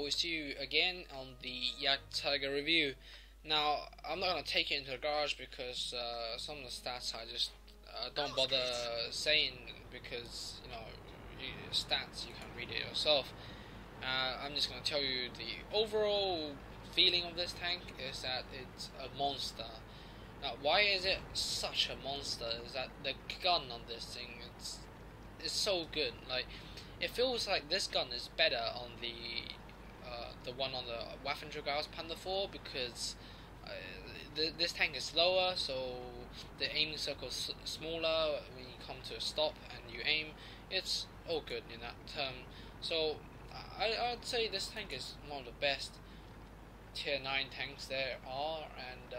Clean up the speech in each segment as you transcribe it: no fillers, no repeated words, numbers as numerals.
with you again on the Jagdtiger review. Now, I'm not going to take it into the garage because some of the stats I just don't bother saying because, stats, you can read it yourself. I'm just going to tell you the overall feeling of this tank is that it's a monster. Now, why is it such a monster? Is that the gun on this thing, it's so good. Like, it feels like this gun is better on the one on the Waffenträger Panther 4 because this tank is slower, so the aiming circle is smaller when you come to a stop and you aim. It's all good in that term. So I'd say this tank is one of the best tier 9 tanks there are, and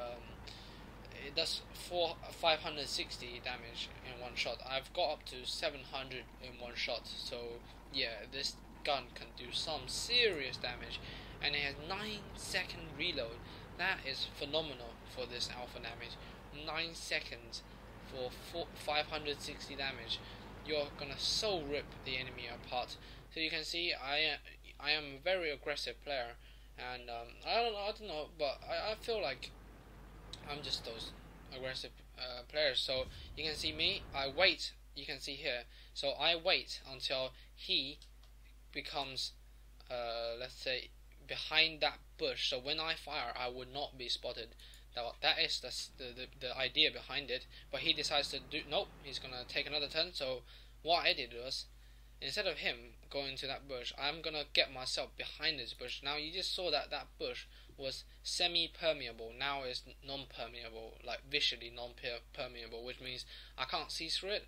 it does 560 damage in one shot. I've got up to 700 in one shot, so yeah, this gun can do some serious damage, and it has 9-second reload. That is phenomenal for this alpha damage. 9 seconds for 560 damage. You're gonna so rip the enemy apart. So you can see I am a very aggressive player, and I don't know, but I feel like I'm just those aggressive players. So you can see me, I wait, you can see here, so I wait until he becomes let's say behind that bush, so when I fire I would not be spotted. That is the idea behind it, but he decides to do, nope, he's gonna take another turn. So what I did was, instead of him going to that bush, I'm gonna get myself behind this bush. Now you just saw that bush was semi-permeable, now it's non-permeable, like visually non-permeable, which means I can't see through it,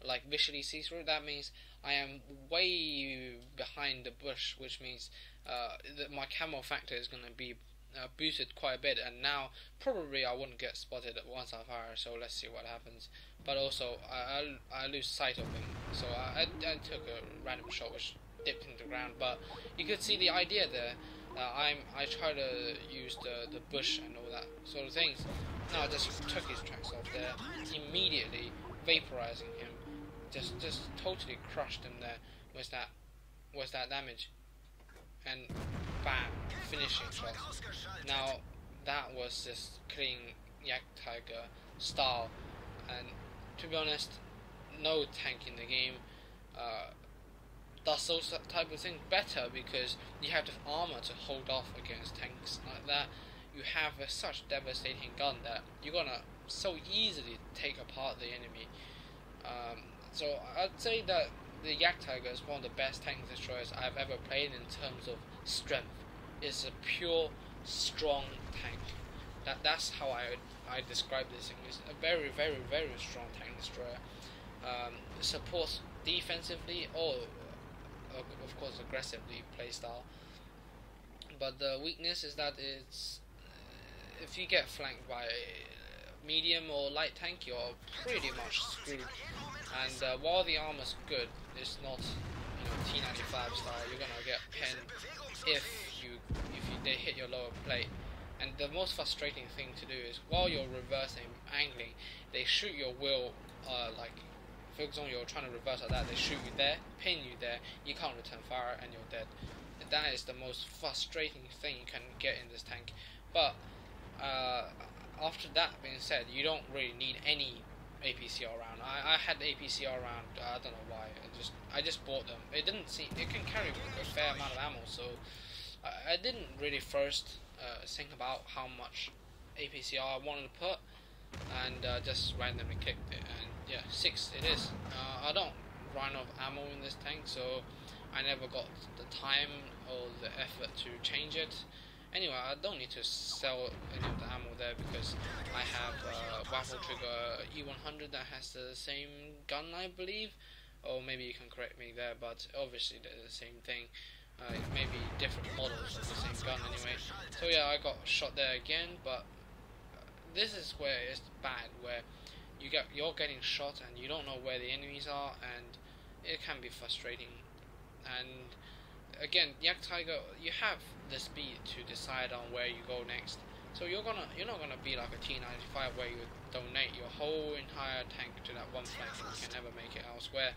like visually see through it. That means I am way behind the bush, which means that my camo factor is gonna be boosted quite a bit, and now probably I wouldn't get spotted once I fire. So let's see what happens. But also I lose sight of him, so I took a random shot which dipped into the ground. But you could see the idea there. I try to use the bush and all that sort of things. Now I just took his tracks off there, immediately vaporizing him, just totally crushed him there with that damage, and bam, finishing shot. Now that was just clean Jagdtiger style, and to be honest, no tank in the game does those type of things better, because you have the armor to hold off against tanks like that. You have such devastating gun that you're gonna so easily take apart the enemy. So I'd say that the Jagdtiger is one of the best tank destroyers I've ever played in terms of strength. It's a pure, strong tank. That's how I describe this thing. It's a very, very, very strong tank destroyer. It supports defensively or, of course, aggressively playstyle. But the weakness is that it's if you get flanked by medium or light tank, you're pretty much screwed. And while the armor's good, it's not T95 style. You're gonna get pen if they hit your lower plate. And the most frustrating thing to do is, while you're reversing, angling, they shoot your wheel, like, for example, you're trying to reverse like that, they shoot you there, pin you there, you can't return fire, and you're dead. And that is the most frustrating thing you can get in this tank. But after that being said, you don't really need any APCR round. I had APCR round, I don't know why, I just bought them. It can carry a fair amount of ammo, so I didn't really first think about how much APCR I wanted to put, and just randomly clicked it, and yeah, 6 it is. I don't run out of ammo in this tank, so I never got the time or the effort to change it. Anyway, I don't need to sell any of the ammo there because I have Waffenträger E100 that has the same gun, I believe, or maybe you can correct me there, but obviously they're the same thing. It may be different models of the same gun anyway. So yeah, I got shot there again, but this is where it's bad, where you're getting shot and you don't know where the enemies are, and it can be frustrating. And again, Jagdtiger, you have the speed to decide on where you go next, So you're not gonna be like a T95 where you donate your whole entire tank to that one flank and you can never make it elsewhere.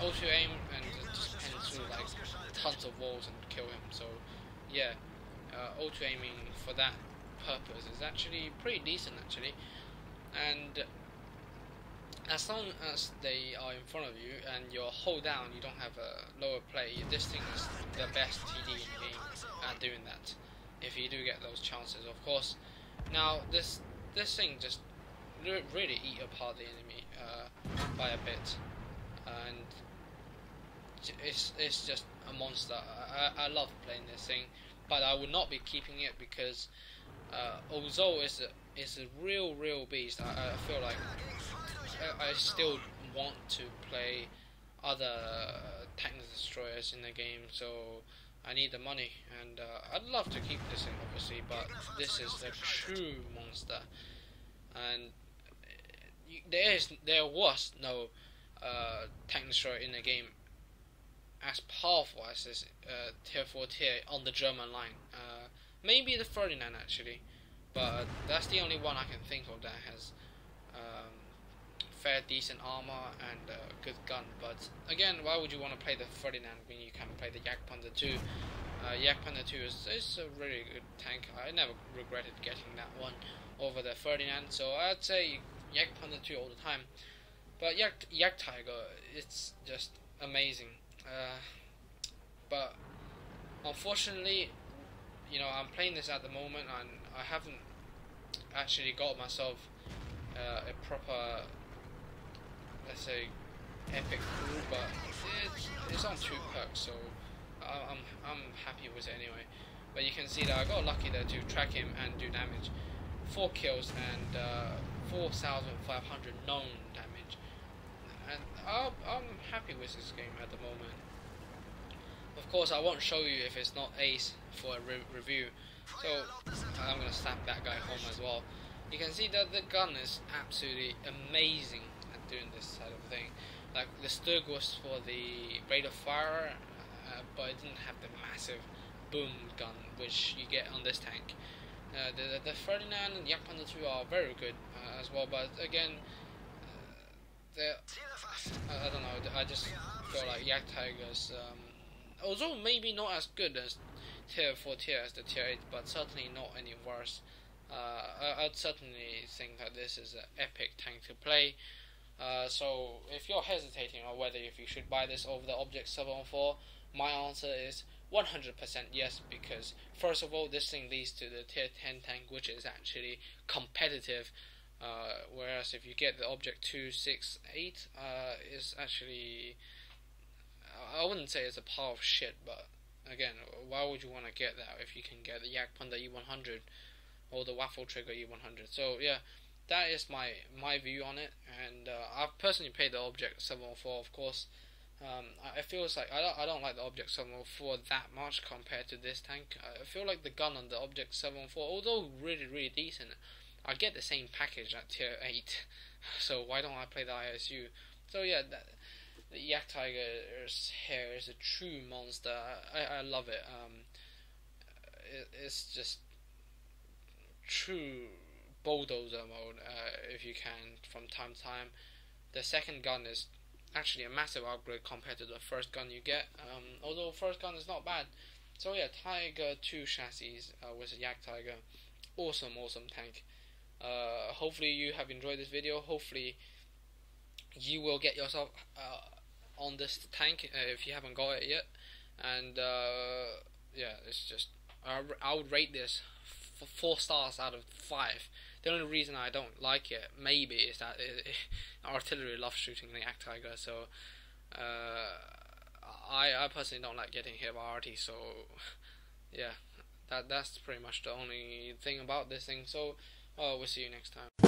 Auto aim and just pen through like tons of walls and kill him. So yeah, auto aiming for that purpose is actually pretty decent actually. And as long as they are in front of you and you're hold down, you don't have a lower play, this thing is the best TD in the game at doing that, if you do get those chances, of course. Now this thing just really eat apart the enemy by a bit, and it's just a monster. I love playing this thing, but I would not be keeping it because although it's a real beast, I feel like I still want to play other tank destroyers in the game, so I need the money, and I'd love to keep this in obviously, but this is a true monster, and there was no tank destroyer in the game as powerful as this tier 4 tier on the German line. Maybe the Ferdinand actually, but that's the only one I can think of that has fair decent armor and a good gun. But again, why would you want to play the Ferdinand when you can play the Jagdtiger 2? Jagdtiger 2 is a really good tank. I never regretted getting that one over the Ferdinand, so I'd say Jagdtiger 2 all the time. But Jagdtiger, it's just amazing. But unfortunately, you know, I'm playing this at the moment and I haven't actually got myself a proper, let's say, epic crew, but it's on 2 perks, so I'm happy with it anyway. But you can see that I got lucky there to track him and do damage. 4 kills and 4,500 known damage, and I'm happy with this game at the moment. Of course, I won't show you if it's not ace for a review, so I'm gonna slap that guy home as well. You can see that the gun is absolutely amazing at doing this type of thing. Like the Stug was for the rate of fire, but it didn't have the massive boom gun which you get on this tank. The Ferdinand and Jagdtiger 2 are very good as well, but again, I don't know. I just feel like Jagdtigers, although maybe not as good as tier 4 tier as the tier 8, but certainly not any worse. I'd certainly think that this is an epic tank to play. So if you're hesitating on whether if you should buy this over the Object 714, my answer is 100% yes, because first of all, this thing leads to the tier 10 tank, which is actually competitive, whereas if you get the Object 2, 6, 8, is actually, I wouldn't say it's a pile of shit, but again, why would you want to get that if you can get the Jagdpanda E100 or the Waffle Trigger E100? So yeah, that is my view on it, and I've personally played the Object 704, of course. I feel it's like I don't like the Object 704 that much compared to this tank. I feel like the gun on the Object 704, although really decent, I get the same package at tier 8. So why don't I play the ISU? So yeah, the Jagdtiger's hair is a true monster. I love it. It's just true bulldozer mode, if you can, from time to time. The second gun is actually a massive upgrade compared to the first gun you get, although first gun is not bad. So yeah, Tiger 2 chassis with a Jagdtiger, awesome tank. Hopefully you have enjoyed this video. Hopefully you will get yourself on this tank if you haven't got it yet. And yeah, it's just I would rate this 4 stars out of 5. The only reason I don't like it, maybe, is that artillery loves shooting the Jagdtiger, so I personally don't like getting hit by RT, so yeah, that's pretty much the only thing about this thing. So we'll see you next time.